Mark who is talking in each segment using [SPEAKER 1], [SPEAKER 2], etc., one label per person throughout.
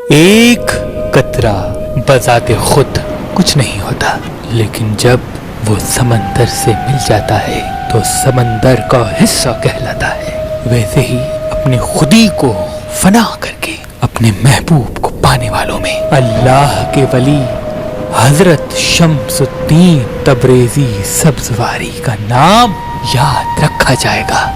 [SPEAKER 1] ایک قطرہ بذات خود کچھ نہیں ہوتا، لیکن جب وہ سمندر سے مل جاتا ہے تو سمندر کا حصہ کہلاتا ہے۔ ویسے ہی اپنی خودی کو فنا کر کے اپنے محبوب کو پانے والوں میں اللہ کے ولی حضرت شمس الدین تبریزی سبزواری کا نام یاد رکھا جائے گا۔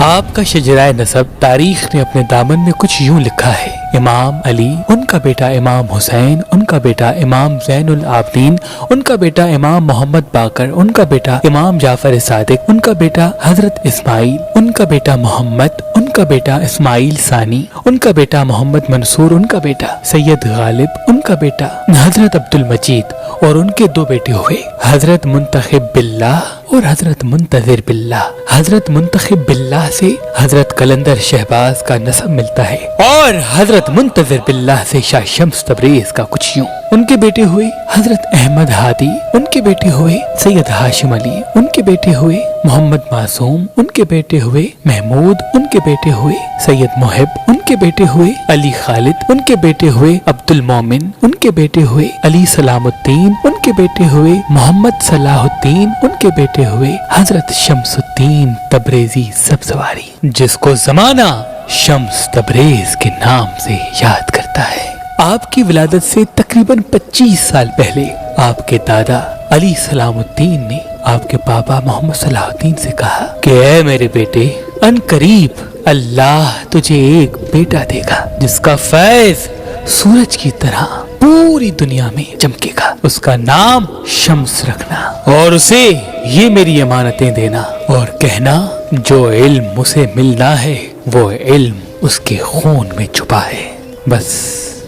[SPEAKER 1] آپ کا شجرہ نسب تاریخ نے اپنے دامن میں کچھ یوں لکھا ہے: امام علی، ان کا بیٹا امام حسین، ان کا بیٹا امام زین العابدین، ان کا بیٹا امام محمد باقر، ان کا بیٹا امام جعفر صادق، ان کا بیٹا حضرت اسماعیل، ان کا بیٹا محمد، ان کا بیٹا اسماعیل ثانی، ان کا بیٹا محمد منصور، ان کا بیٹا سید غالب، ان کا بیٹا حضرت عبد المجید، اور ان کے دو بیٹے ہوئے حضرت منتخب باللہ اور حضرت منتظر باللہ۔ حضرت منتخب باللہ سے حضرت قلندر شہباز کا نسب ملتا ہے، اور حضرت منتظر باللہ سے شاہ شمس تبریز کا کچھ یوں۔ ان کے بیٹے ہوئے حضرت احمد ہادی، ان کے بیٹے ہوئے سید ہاشم علی، ان کے بیٹے ہوئے محمد معصوم، ان کے بیٹے ہوئے محمود، ان کے بیٹے ہوئے سید محب، ان کے بیٹے ہوئے علی خالد، ان کے بیٹے ہوئے عبد المومن، ان کے بیٹے ہوئے علی سلام الدین، ان کے بیٹے ہوئے محمد صلاح الدین، ان کے بیٹے ہوئے حضرت شمس الدین تبریزی سبزواری، جس کو زمانہ شمس تبریز کے نام سے یاد کرتا ہے۔ آپ کی ولادت سے تقریباً 25 سال پہلے آپ کے دادا علی سلام الدین نے آپ کے بابا محمد صلاح الدین سے کہا کہ اے میرے بیٹے، ان قریب اللہ تجھے ایک بیٹا دے گا جس کا فیض سورج کی طرح پوری دنیا میں چمکے گا، اس کا نام شمس رکھنا، اور اسے یہ میری امانتیں دینا اور کہنا جو علم اسے ملنا ہے وہ علم اس کے خون میں چھپا ہے۔ بس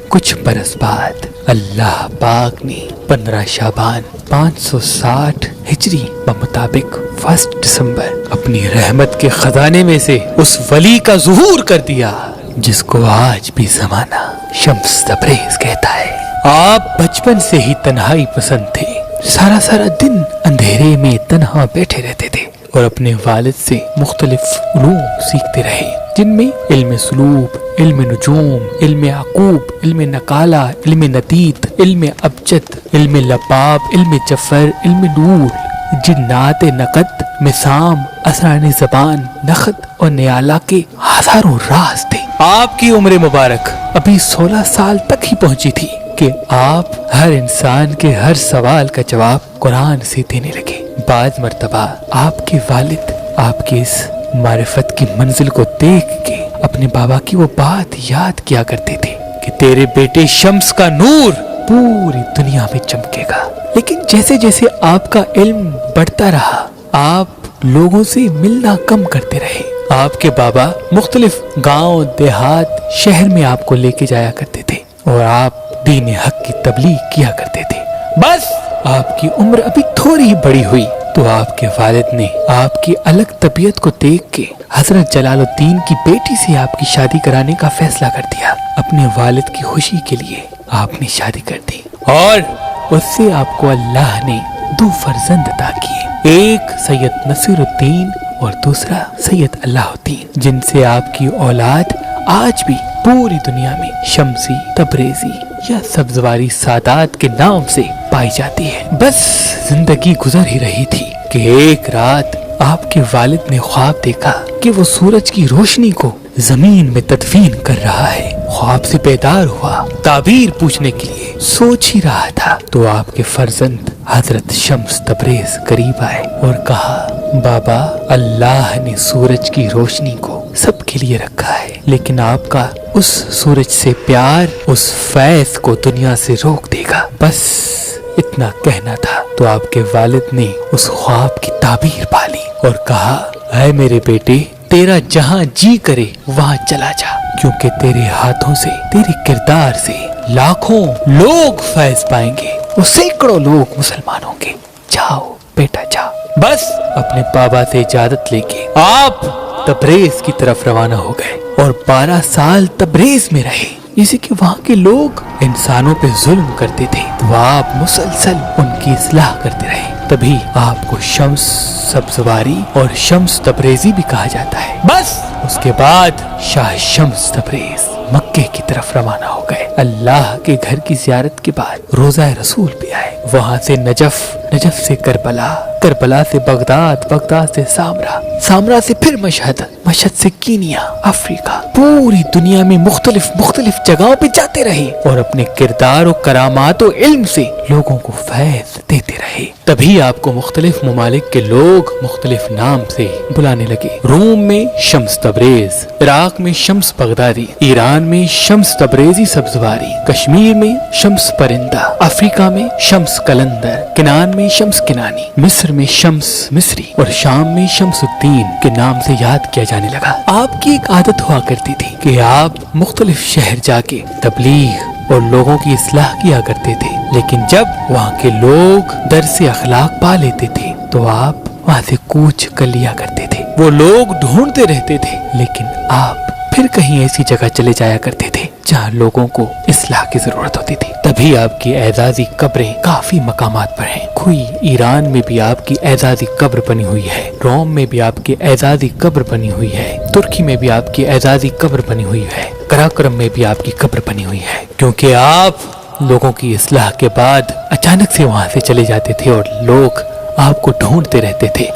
[SPEAKER 1] کچھ برس بعد اللہ پاک نے 15 شعبان 560 ہجری بمطابق 1 دسمبر اپنی رحمت کے خزانے میں سے اس ولی کا ظہور کر دیا جس کو آج بھی زمانہ شمس تبریز کہتا ہے۔ آپ بچپن سے ہی تنہائی پسند تھے، سارا دن اندھیرے میں تنہا بیٹھے رہتے تھے اور اپنے والد سے مختلف علوم سیکھتے رہے، جن میں علم سلوک، علم نجوم، علم عقوب، علم نقالہ، علم ندید، علم ابجد، علم لباب، علم جفر، علم نور، جنات نقد، مسام، اسرار زبان، نخد اور نیالہ کے ہزاروں راز تھے۔ آپ کی عمر مبارک ابھی 16 سال تک ہی پہنچی تھی کہ آپ ہر انسان کے ہر سوال کا جواب قرآن سے دینے لگے۔ بعض مرتبہ آپ کے والد آپ کی اس معرفت کی منزل کو دیکھ کے اپنے بابا کی وہ بات یاد کیا کرتے تھے کہ تیرے بیٹے شمس کا نور پوری دنیا میں چمکے گا۔ لیکن جیسے جیسے آپ کا علم بڑھتا رہا، آپ لوگوں سے ملنا کم کرتے رہے۔ آپ کے بابا مختلف گاؤں، دیہات، شہر میں آپ کو لے کے جایا کرتے تھے اور آپ دین حق کی تبلیغ کیا کرتے تھے۔ بس آپ کی عمر ابھی تھوڑی ہی بڑی ہوئی تو آپ کے والد نے آپ کی الگ طبیعت کو دیکھ کے حضرت جلال الدین کی بیٹی سے آپ کی شادی کرانے کا فیصلہ کر دیا۔ اپنے والد کی خوشی کے لیے آپ نے شادی کر دی اور اس سے آپ کو اللہ نے 2 فرزند عطا کیے، ایک سید نصیر الدین اور دوسرا سید اللہ الدین، جن سے آپ کی اولاد آج بھی پوری دنیا میں شمسی، تبریزی یا سبزواری سادات کے نام سے پائی جاتی ہے۔ بس زندگی گزر ہی رہی تھی کہ ایک رات آپ کے والد نے خواب دیکھا کہ وہ سورج کی روشنی کو زمین میں تدفین کر رہا ہے۔ خواب سے بیدار ہوا، تعبیر پوچھنے کے لیے سوچ ہی رہا تھا تو آپ کے فرزند حضرت شمس تبریز قریب آئے اور کہا، بابا، اللہ نے سورج کی روشنی کو سب کے لیے رکھا ہے، لیکن آپ کا اس سورج سے پیار اس فیض کو دنیا سے روک دے گا۔ بس اتنا کہنا تھا تو آپ کے والد نے اس خواب کی تعبیر پالی اور کہا، اے میرے بیٹے، تیرا جہاں جی کرے وہاں چلا جا، کیونکہ تیرے ہاتھوں سے، تیرے کردار سے لاکھوں لوگ فیض پائیں گے اور سینکڑوں لوگ مسلمان ہوں گے۔ جاؤ بیٹا جاؤ۔ بس اپنے بابا سے اجازت لے کے آپ تبریز کی طرف روانہ ہو گئے اور 12 سال تبریز میں رہے۔ जैसे कि वहाँ के लोग इंसानों पे जुल्म करते थे, तो आप मुसलसल उनकी इस्लाह करते रहे। तभी आपको शम्स सब्जवारी और शम्स तबरेजी भी कहा जाता है। बस उसके बाद शाह शम्स तबरेज मक्के की तरफ रवाना हो गए। अल्लाह के घर की ज़ियारत के बाद रोज़ा रसूल पे आए। वहाँ से नजफ, नजफ से करबला, करबला से बगदाद, बगदाद से सामरा, सामरा से फिर मशहद, मशहद से कीनिया, अफ्रीका, पूरी दुनिया में मुख्तलिफ मुख्तलिफ जगहों पे जाते रहे और अपने किरदार और करामात और इल्म से लोगों को फैज़ देते रहे। तभी आपको मुख्तलिफ ममालिक के लोग मुख्तलिफ नाम से बुलाने लगे। रोम में शम्स तबरेज, इराक में शम्स बगदादी, ईरान में शम्स तबरेजी सब्जवारी, कश्मीर में शम्स परिंदा, अफ्रीका में शम्स कलंदर, किनान में शम्स किनानी, मिस्र में शम्स मिस्री और शाम में शम्सुद्दीन के नाम से याद किया जाने लगा। आपकी एक आदत हुआ करती थी कि आप मुख्तलिफ शहर जाके तबलीग और लोगों की इस्लाह किया करते थे, लेकिन जब वहाँ के लोग दर्से अखलाक पा लेते थे तो आप वहाँ से कूच कर लिया करते थे। वो लोग ढूंढते रहते थे, लेकिन आप फिर कहीं ऐसी जगह चले जाया करते थे जहाँ लोगों को इस्लाह की जरूरत होती थी। तभी आपकी एजाजी कब्रें काफी मकामात पर हैं। कोई ईरान में भी आपकी एजाजी कब्र बनी हुई है, रोम में भी आपकी एजाजी कब्र बनी हुई है, तुर्की में भी आपकी एजाजी कब्र बनी हुई है, कराक्रम में भी आपकी कब्र बनी हुई है, क्योंकि आप लोगों की इस्लाह के बाद अचानक से वहाँ से चले जाते थे और लोग आपको ढूंढते रहते थे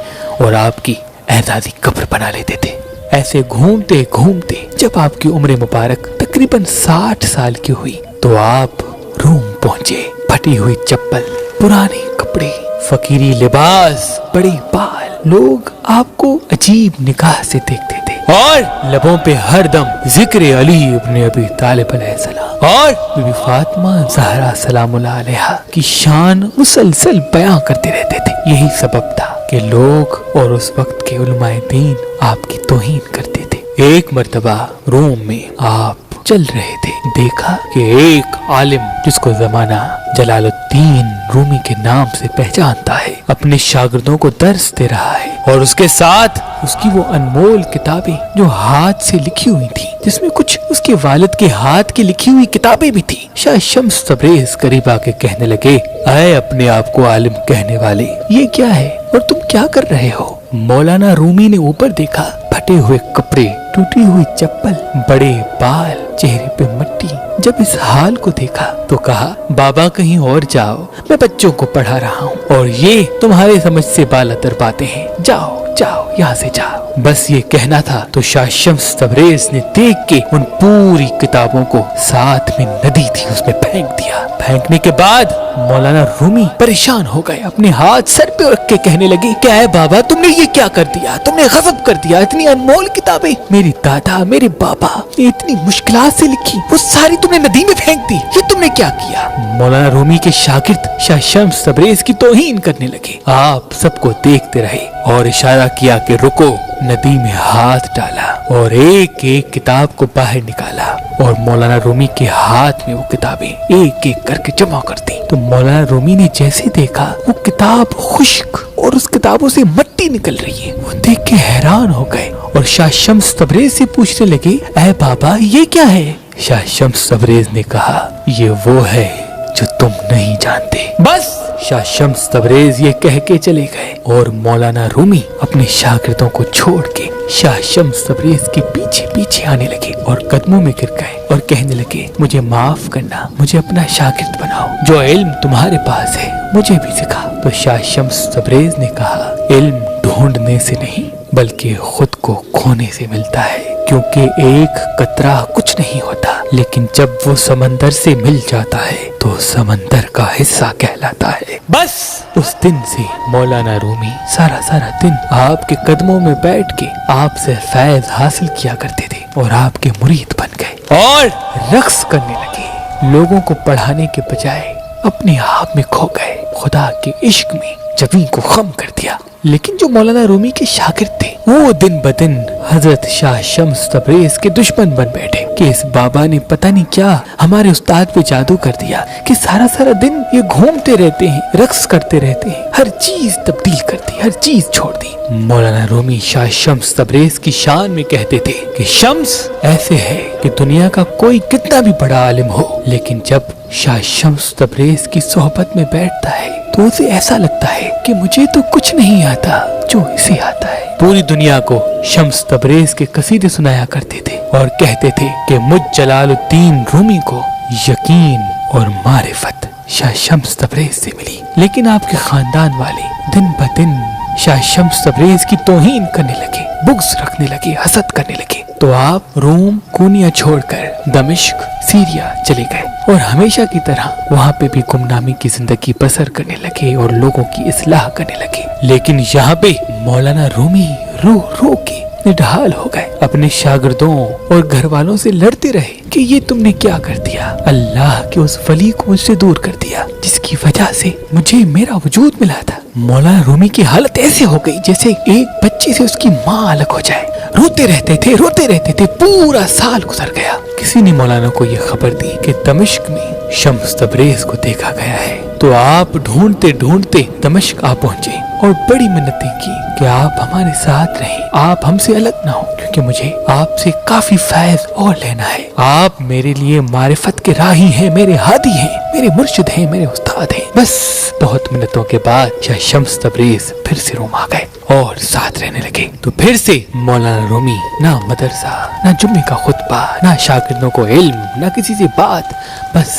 [SPEAKER 1] और आपकी एजाजी कब्र बना लेते थे। ऐसे घूमते घूमते जब आपकी उम्र मुबारक तकरीबन 60 साल की हुई तो आप रोम पहुंचे। फटी हुई चप्पल, पुराने कपड़े, फकीरी लिबास, बड़े बाल, लोग आपको अजीब निगाह से देखते थे और लबों पे हरदम जिक्र अली इब्न अबी तालिब अलैहिस्सलाम और बीबी फातिमा ज़हरा सलामुल्लाह अलैहा की शान मुसलसल बयां करते रहते थे। यही सबब था कि लोग और उस वक्त के उलमाए दीन आपकी तौहीन करते थे। एक मर्तबा रोम में आप चल रहे थे, देखा कि एक आलिम जिसको जमाना जलालुद्दीन रूमी के नाम से पहचानता है, अपने शागिर्दों को दर्स दे रहा है और उसके साथ उसकी वो अनमोल किताबें जो हाथ से लिखी हुई थी, जिसमें कुछ उसके वालिद के हाथ की लिखी हुई किताबें भी थी। शाह शम्स तबरेज करीब आके कहने लगे, आए अपने आप को आलिम कहने वाले, ये क्या है और तुम क्या कर रहे हो? मौलाना रूमी ने ऊपर देखा, फटे हुए कपड़े, टूटी हुई चप्पल, बड़े बाल, चेहरे पे मट्टी। जब इस हाल को देखा तो कहा, बाबा कहीं और जाओ, मैं बच्चों को पढ़ा रहा हूँ और ये तुम्हारे समझ से बालातर बातें हैं, जाओ जाओ यहाँ से जाओ। बस ये कहना था तो शाह शम्स तबरेज ने देख के उन पूरी किताबों को, साथ में नदी थी उसमें फेंक दिया। फेंकने के बाद मौलाना रूमी परेशान हो गए, अपने हाथ सर पे रख के कहने लगे, क्या है बाबा तुमने ये क्या कर दिया? तुमने गजब कर दिया, इतनी अनमोल किताबें मेरे दादा मेरे बाबा ने इतनी मुश्किलात से लिखी, वो सारी तुमने नदी में फेंक दी, ये तुमने क्या किया? मौलाना रूमी के शागिर्द शाह शम्स तबरेज की तौहीन करने लगे। आप सबको देखते रहे और इशारा किया कि रुको। नदी में हाथ डाला और एक एक किताब को बाहर निकाला और मौलाना रूमी के हाथ में वो किताबें एक एक करके जमा कर दी। तो मौलाना रूमी ने जैसे देखा वो किताब खुश्क और उस किताबों से मट्टी निकल रही है, वो देख के हैरान हो गए और शाह शम्स तबरेज से पूछने लगे, ऐ बाबा ये क्या है? शाह शम्स तबरेज ने कहा, ये वो है जो तुम नहीं जानते। बस शाह शम्स तबरेज ये कह के चले गए और मौलाना रूमी अपने शागिर्दों को छोड़ के शाह शम्स तबरेज के पीछे पीछे आने लगे और कदमों में गिर गए और कहने लगे, मुझे माफ करना, मुझे अपना शागिर्द बनाओ, जो इल्म तुम्हारे पास है मुझे भी सिखा। तो शाह शम्स तबरेज ने कहा, इल्म ढूंढने से नहीं बल्कि खुद को खोने से मिलता है, क्योंकि एक कतरा कुछ नहीं होता, लेकिन जब वो समंदर से मिल जाता है तो समंदर का हिस्सा कहलाता है। बस उस दिन से मौलाना रूमी सारा दिन आपके कदमों में बैठ के आपसे फैज हासिल किया करते थे और आपके मुरीद बन गए और रक्स करने लगे। लोगों को पढ़ाने के बजाय अपने आप में खो गए, खुदा के इश्क में जमीन को खम कर दिया। लेकिन जो मौलाना रूमी के शागिर्द थे वो दिन ब दिन हजरत शाह शम्स तबरेज के दुश्मन बन बैठे कि इस बाबा ने पता नहीं क्या हमारे उस्ताद पे जादू कर दिया कि सारा सारा दिन ये घूमते रहते हैं, रक्स करते रहते हैं, हर चीज तब्दील कर दी, हर चीज छोड़ दी। मौलाना रूमी शाह शम्स तबरेज की शान में कहते थे कि शम्स ऐसे है कि दुनिया का कोई कितना भी बड़ा आलिम हो, लेकिन जब शाह शम्स तबरेज की सोहबत में बैठता है तो उसे ऐसा लगता है कि मुझे तो कुछ नहीं आता जो इसे आता है। पूरी दुनिया को शम्स तबरेज के कसीदे सुनाया करते थे और कहते थे कि मुझ जलालुद्दीन रूमी को यकीन और मारिफत शाह शम्स तबरेज से मिली। लेकिन आपके खानदान वाले दिन ब दिन शाह शम्स तबरेज की तौहीन करने लगे, बुग़्ज़ रखने लगे, हसद करने लगे। तो आप रोम कोनिया छोड़कर दमिश्क सीरिया चले गए और हमेशा की तरह वहाँ पे भी गुमनामी की जिंदगी बसर करने लगे और लोगों की इस्लाह करने लगे। लेकिन यहाँ पे मौलाना रूमी रो रो के निढाल हो गए, अपने शागिर्दों और घर वालों से लड़ते रहे कि ये तुमने क्या कर दिया, अल्लाह के उस वली को मुझसे दूर कर दिया जिसकी वजह से मुझे मेरा वजूद मिला था। मौलाना रूमी की हालत ऐसे हो गई जैसे एक बच्चे से उसकी माँ अलग हो जाए। रोते रहते थे, पूरा साल गुजर गया। किसी ने मौलाना को ये खबर दी कि दमिश्क में शम्स तबरेज को देखा गया है। तो आप ढूंढते ढूंढते दमिश्क आ पहुंचे और बड़ी मिन्नतें की कि आप हमारे साथ रहें, आप हमसे अलग ना हो, क्योंकि मुझे आपसे काफी फैज़ और लेना है। आप मेरे लिए मारिफत के राही हैं, मेरे हादी हैं, मेरे मुर्शिद हैं, मेरे उस्ताद हैं। बस बहुत मिन्नतों के बाद शाह शम्स तबरेज फिर से रोम आ गए और साथ रहने लगे। तो फिर से मौलाना रूमी ना मदरसा, ना जुम्मे का खुतबा, ना शागिर्दों को इल्म, ना किसी से बात, बस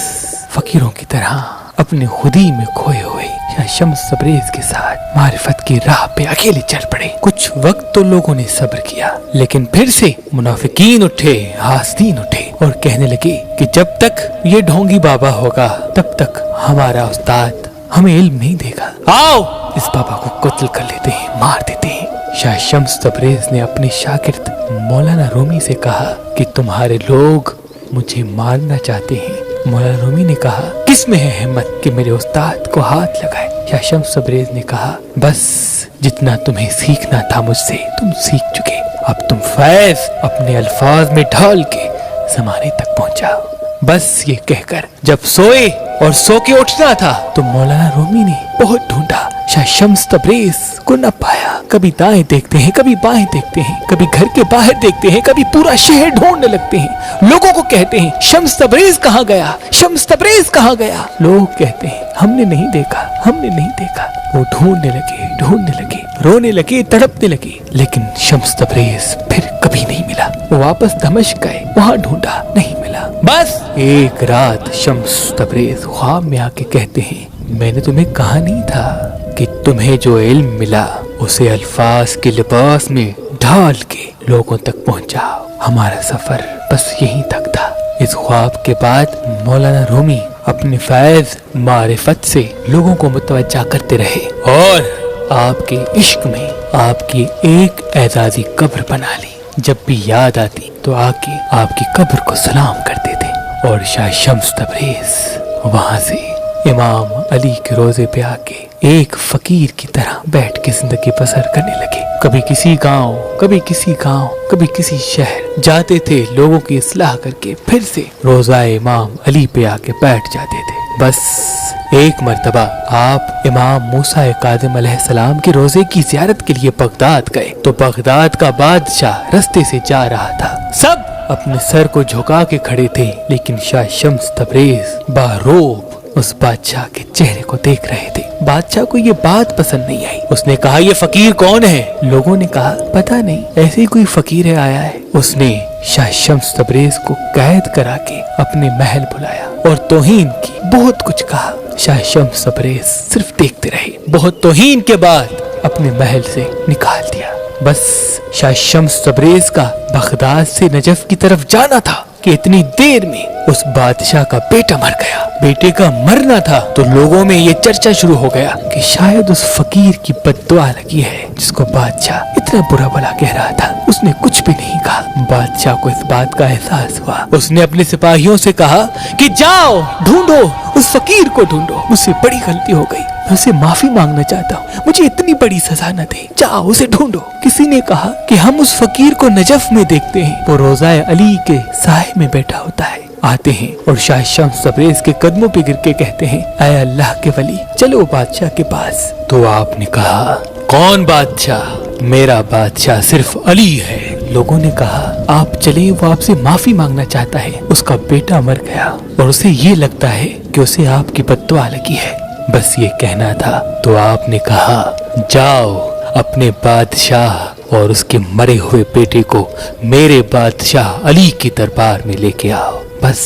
[SPEAKER 1] फकीरों की तरह अपने खुदी में खोए हुए शाह शम्स तबरेज के साथ मारिफत की राह पे अकेले चल पड़े। कुछ वक्त तो लोगों ने सब्र किया, लेकिन फिर से मुनाफिकीन उठे, हासदीन उठे और कहने लगे कि जब तक ये ढोंगी बाबा होगा तब तक हमारा उस्ताद हमें इल्म नहीं देगा। आओ इस बाबा को कत्ल कर लेते हैं, मार देते हैं। शाह शम्स तबरेज ने अपने शागिर्द मौलाना रूमी से कहा कि तुम्हारे लोग मुझे मारना चाहते हैं। मौलाना रूमी ने कहा किस में है हिम्मत कि मेरे उस्ताद को हाथ लगाए। शाह शम्स तबरेज ने कहा बस जितना तुम्हें सीखना था मुझसे तुम सीख चुके, अब तुम फैज़ अपने अल्फाज में ढाल के ज़माने तक पहुंचाओ। बस ये कहकर जब सोए और सो के उठना था तो मौलाना रूमी ने बहुत ढूंढा, शाह शम्स तबरेज को न पाया। कभी दाएं देखते हैं, कभी बाएं देखते हैं, कभी घर के बाहर देखते हैं, कभी पूरा शहर ढूंढने लगते हैं। लोगों को कहते हैं शम्स तबरेज कहाँ गया, शम्स तबरेज कहाँ गया। लोग कहते हैं हमने नहीं देखा, हमने नहीं देखा। वो ढूंढने लगे, रोने लगे, तड़पने लगे, लेकिन शम्स तबरेज फिर कभी नहीं मिला। वो वापस दमिश्क गए, वहाँ ढूंढा, नहीं मिला। बस एक रात शम्स तबरेज ख्वाब में आके कहते हैं मैंने तुम्हें कहा नहीं था कि तुम्हें जो इल्म मिला उसे अल्फाज के लिबास में ढाल के लोगों तक पहुंचाओ। हमारा सफर बस यहीं तक था। इस ख्वाब के बाद मौलाना रूमी अपने फैज़ मारिफत से लोगों को मुतवज्जा करते रहे और आपके इश्क में आपकी एक एजाजी कब्र बना ली। जब भी याद आती तो आके आपकी कब्र को सलाम करते थे। और शाह शम्स तबरेज वहां से इमाम अली के रोजे पे आके एक फकीर की तरह बैठ के जिंदगी बसर करने लगे। कभी किसी गांव, कभी किसी गांव, कभी किसी शहर जाते थे, लोगों की इस्लाह करके फिर से रोजा इमाम अली पे आके बैठ जाते थे। बस एक मर्तबा आप इमाम मूसा काज़िम अलैहिस्सलाम के रोजे की ज़ियारत के लिए बगदाद गए तो बगदाद का बादशाह रास्ते से जा रहा था। सब अपने सर को झुका के खड़े थे, लेकिन शाह शम्स तबरेज बारोब उस बादशाह के चेहरे को देख रहे थे। बादशाह को ये बात पसंद नहीं आई। उसने कहा ये फकीर कौन है? लोगों ने कहा पता नहीं, ऐसे ही कोई फकीर है आया है। उसने शाह शम्स तबरेज को कैद करा के अपने महल बुलाया और तौहीन की, बहुत कुछ कहा। शाह शम्स तबरेज सिर्फ देखते रहे। बहुत तौहीन के बाद अपने महल से निकाल दिया। बस शाह शम्स तबरेज का बगदाद से नजफ की तरफ जाना था कि इतनी देर में उस बादशाह का बेटा मर गया। बेटे का मरना था तो लोगों में ये चर्चा शुरू हो गया कि शायद उस फकीर की बद्दुआ लगी है जिसको बादशाह इतना बुरा भला कह रहा था। उसने कुछ भी नहीं कहा। बादशाह को इस बात का एहसास हुआ। उसने अपने सिपाहियों से कहा कि जाओ ढूंढो उस फकीर को ढूंढो, मुझसे बड़ी गलती हो गई, मैं उसे माफी मांगना चाहता हूँ, मुझे इतनी बड़ी सजा न दे, जाओ उसे ढूंढो। किसी ने कहा कि हम उस फकीर को नजफ में देखते हैं, वो रोज़ाए अली के साए में बैठा होता है। आते हैं और शाह शम्स तबरेज के कदमों पे गिर के कहते हैं, ऐ अल्लाह के वली, चलो बादशाह के पास। तो आपने कहा, कौन बादशाह? मेरा बादशाह सिर्फ अली है। लोगों ने कहा, आप चले, वो आपसे माफी मांगना चाहता है, उसका बेटा मर गया और उसे ये लगता है कि उसे आपकी बद्दुआ लगी है, बस ये कहना था। तो आपने कहा, जाओ अपने बादशाह और उसके मरे हुए बेटे को मेरे बादशाह अली की दरबार में लेके आओ। बस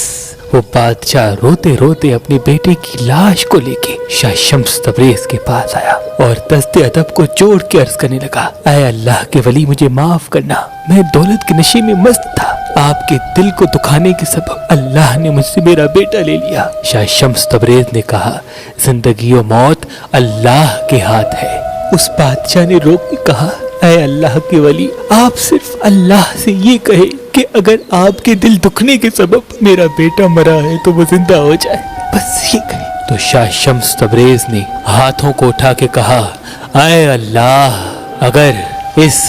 [SPEAKER 1] वो बादशाह रोते रोते अपने बेटे की लाश को लेके शाह शम्स तबरेज के पास आया और दस्ते अदब को जोड़ के अर्ज करने लगा, ऐ अल्लाह के वली, मुझे माफ करना, मैं दौलत के नशे में मस्त था, आपके दिल को दुखाने के सबब अल्लाह ने मुझसे मेरा बेटा ले लिया। शाह शम्स तबरेज ने कहा, जिंदगी और मौत अल्लाह के हाथ है। उस बादशाह ने रो के कहा, ऐ अल्लाह के वली, आप सिर्फ अल्लाह से ये कहे कि अगर आपके दिल दुखने के सबब मेरा बेटा मरा है तो वो जिंदा हो जाए, बस ये कहे। तो शाह शम्स तबरेज ने हाथों को उठा के कहा, ऐ अल्लाह, अगर इस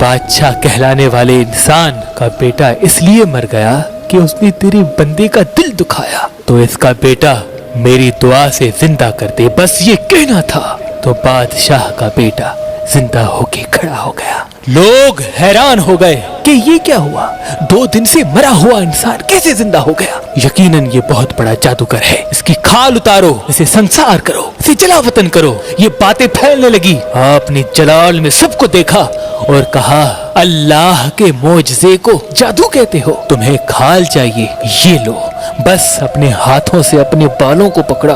[SPEAKER 1] बादशाह कहलाने वाले इंसान का बेटा इसलिए मर गया कि उसने तेरे बंदे का दिल दुखाया, तो इसका बेटा मेरी दुआ से जिंदा कर दे, बस ये कहना था। तो बादशाह का बेटा जिंदा होके खड़ा हो गया। लोग हैरान हो गए कि ये क्या हुआ, 2 दिन से मरा हुआ इंसान कैसे जिंदा हो गया? यकीनन ये बहुत बड़ा जादूगर है, इसकी खाल उतारो, इसे संसार करो, इसे जलावतन करो। ये बातें फैलने लगी। आपने जलाल में सबको देखा और कहा, अल्लाह के मोजज़े को जादू कहते हो? तुम्हें खाल चाहिए, ये लो। बस अपने हाथों से अपने बालों को पकड़ा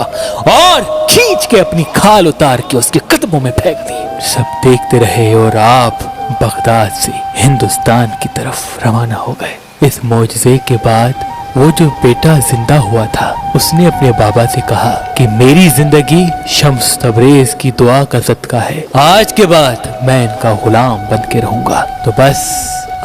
[SPEAKER 1] और खींच के अपनी खाल उतार के उसके कदमों में फेंक दी। सब देखते रहे और आप बगदाद से हिंदुस्तान की तरफ रवाना हो गए। इस मोजज़े के बाद वो जो बेटा जिंदा हुआ था, उसने अपने बाबा से कहा कि मेरी जिंदगी शम्स तबरेज की दुआ का सदका है, आज के बाद मैं इनका गुलाम बन के रहूंगा। तो बस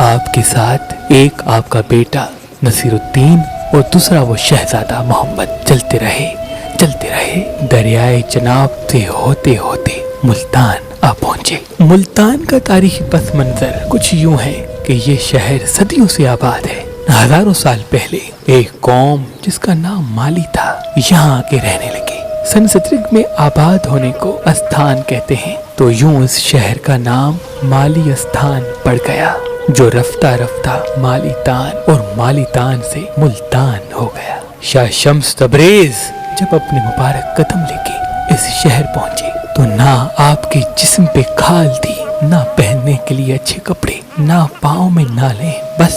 [SPEAKER 1] आपके साथ एक आपका बेटा नसीरुद्दीन और दूसरा वो शहजादा मोहम्मद चलते रहे। दरियाए जनाब से होते होते मुल्तान आ पहुंचे। मुल्तान का तारीखी पस मंजर कुछ यूं है कि ये शहर सदियों से आबाद है। हजारों साल पहले एक कौम जिसका नाम माली था यहाँ आके रहने लगे। संस्कृत में आबाद होने को अस्थान कहते हैं, तो यूं इस शहर का नाम माली अस्थान पड़ गया, जो रफ्ता रफ्ता मालीतान और मालीतान से मुल्तान हो गया। शाह शम्स तबरेज जब अपने मुबारक कदम लेके इस शहर पहुंचे तो ना आपके जिस्म पे खाल थी, ना पहनने के लिए अच्छे कपड़े, ना पाँव में नाले, बस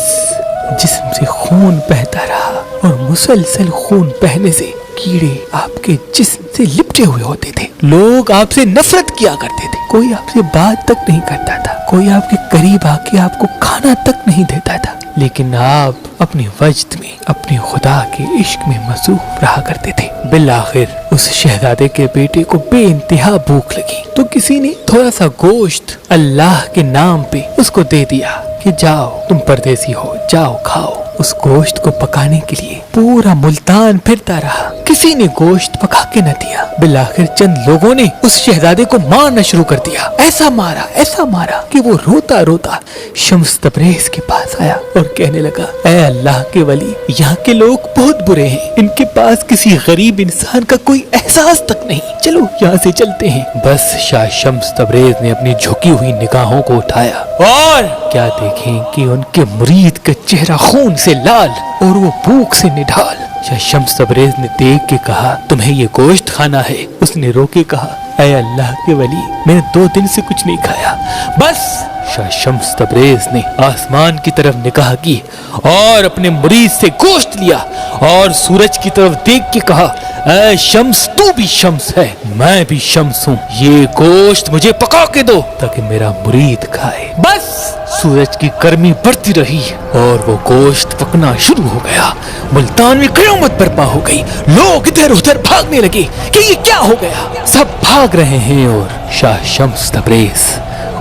[SPEAKER 1] जिस्म से खून बहता रहा और मुसलसल खून बहने से कीड़े आपके जिस्म से लिपटे हुए होते थे। लोग आपसे नफरत किया करते थे, कोई आपसे बात तक नहीं करता था, कोई आपके करीब आके आपको खाना तक नहीं देता था, लेकिन आप अपने वजद में अपने खुदा के इश्क में मसरूफ रहा करते थे। बिलाखिर उस शहजादे के बेटे को बेइंतहा भूख लगी तो किसी ने थोड़ा सा गोश्त अल्लाह के नाम पे उसको दे दिया कि जाओ, तुम परदेसी हो, जाओ खाओ। उस गोश्त को पकाने के लिए पूरा मुल्तान फिरता रहा, किसी ने गोश्त पका के न दिया। बिलाखिर चंद लोगों ने उस शहजादे को मारना शुरू कर दिया, ऐसा मारा कि वो रोता रोता शम्स तबरेज के पास आया और कहने लगा, ऐ अल्लाह के वली, यहाँ के लोग बहुत बुरे हैं, इनके पास किसी गरीब इंसान का कोई एहसास तक नहीं, चलो यहाँ से चलते हैं। बस शाह शम्स तबरेज ने अपनी झुकी हुई निगाहों को उठाया और क्या देखें कि उनके मुरीद का चेहरा खून से लाल और वो भूख से निढाल। शाह शम्स तबरेज ने देख के कहा, तुम्हें ये गोश्त खाना है? उसने रो के कहा, ऐ अल्लाह के वली, मैंने 2 दिन से कुछ नहीं खाया। बस शाह शम्स तबरेज ने आसमान की तरफ निगाह की और अपने मुरीद से गोश्त लिया और सूरज की तरफ देख के कहा, ऐ शम्स, तू भी शम्स है, मैं भी शम्स हूँ, ये गोश्त मुझे पका के दो ताकि मेरा मुरीद खाए। बस सूरज की गर्मी बढ़ती रही और वो गोश्त पकना शुरू हो गया। मुल्तान में क़यामत बर्पा हो गई, लोग इधर उधर भागने लगे कि ये क्या हो गया। सब भाग रहे हैं और शाह शम्स तबरेज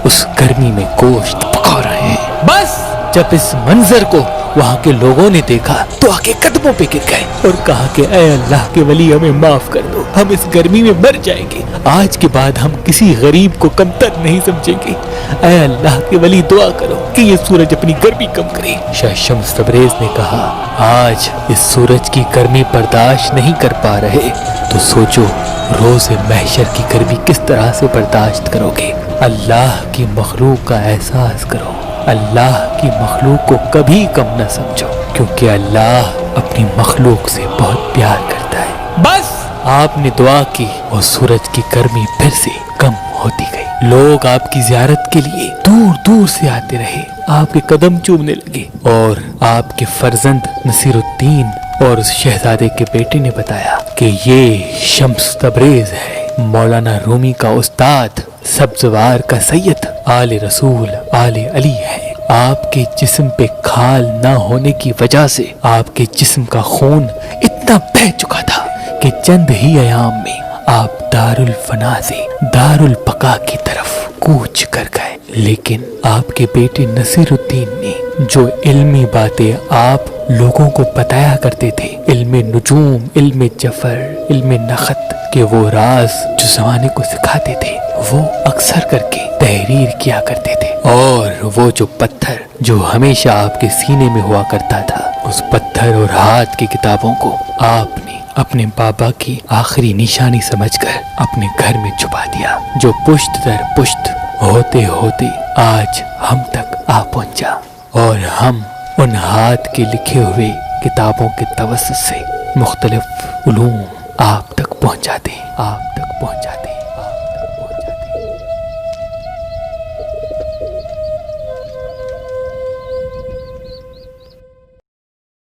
[SPEAKER 1] उस गर्मी में गोश्त पका रहे हैं। बस जब इस मंजर को वहाँ के लोगों ने देखा तो आके कदमों पे गिर गए और कहा कि ऐ अल्लाह के वली हमें माफ कर दो, हम इस गर्मी में मर जाएंगे, आज के बाद हम किसी गरीब को कमतर नहीं समझेंगे, ऐ अल्लाह के वली दुआ करो कि ये सूरज अपनी गर्मी कम करे। शाह शम्स तबरेज ने कहा, आज इस सूरज की गर्मी बर्दाश्त नहीं कर पा रहे तो सोचो रोज़े महशर की गर्मी किस तरह से बर्दाश्त करोगे। अल्लाह की मखलूक का एहसास करो, अल्लाह की मखलूक को कभी कम न समझो, क्योंकि अल्लाह अपनी मखलूक से बहुत प्यार करता है। बस आपने दुआ की और सूरज की गर्मी फिर से कम होती गई। लोग आपकी जियारत के लिए दूर दूर से आते रहे, आपके कदम चूमने लगे और आपके फर्जंद नसीरुद्दीन और उस शहजादे के बेटे ने बताया कि ये शम्स तबरेज है, मौलाना रूमी का उस्ताद, सब्जवार का सैयद, आले रसूल आले अली है। आपके जिस्म पे खाल ना होने की वजह से आपके जिस्म का खून इतना बह चुका था कि चंद ही अयाम में आप दारुल फना से दारुल बका की तरफ कूच कर गए। लेकिन आपके बेटे नसीरुद्दीन ने जो इल्मी बातें आप लोगों को बताया करते थे, इल्मे नुजूम, इल्मे जफर, इल्मे नखत के वो राज जो जमाने को सिखाते थे, वो अक्सर करके तहरीर किया करते थे। और वो जो पत्थर जो हमेशा आपके सीने में हुआ करता था, उस पत्थर और हाथ की किताबों को आपने अपने बाबा की आखिरी निशानी समझकर अपने घर में छुपा दिया, जो पुश्त दर पुश्त होते होते आज हम तक आ पहुंचा और हम उन हाथ के लिखे हुए किताबों के तवस्सुत से मुख्तलिफ उलूम आप तक पहुंचाते।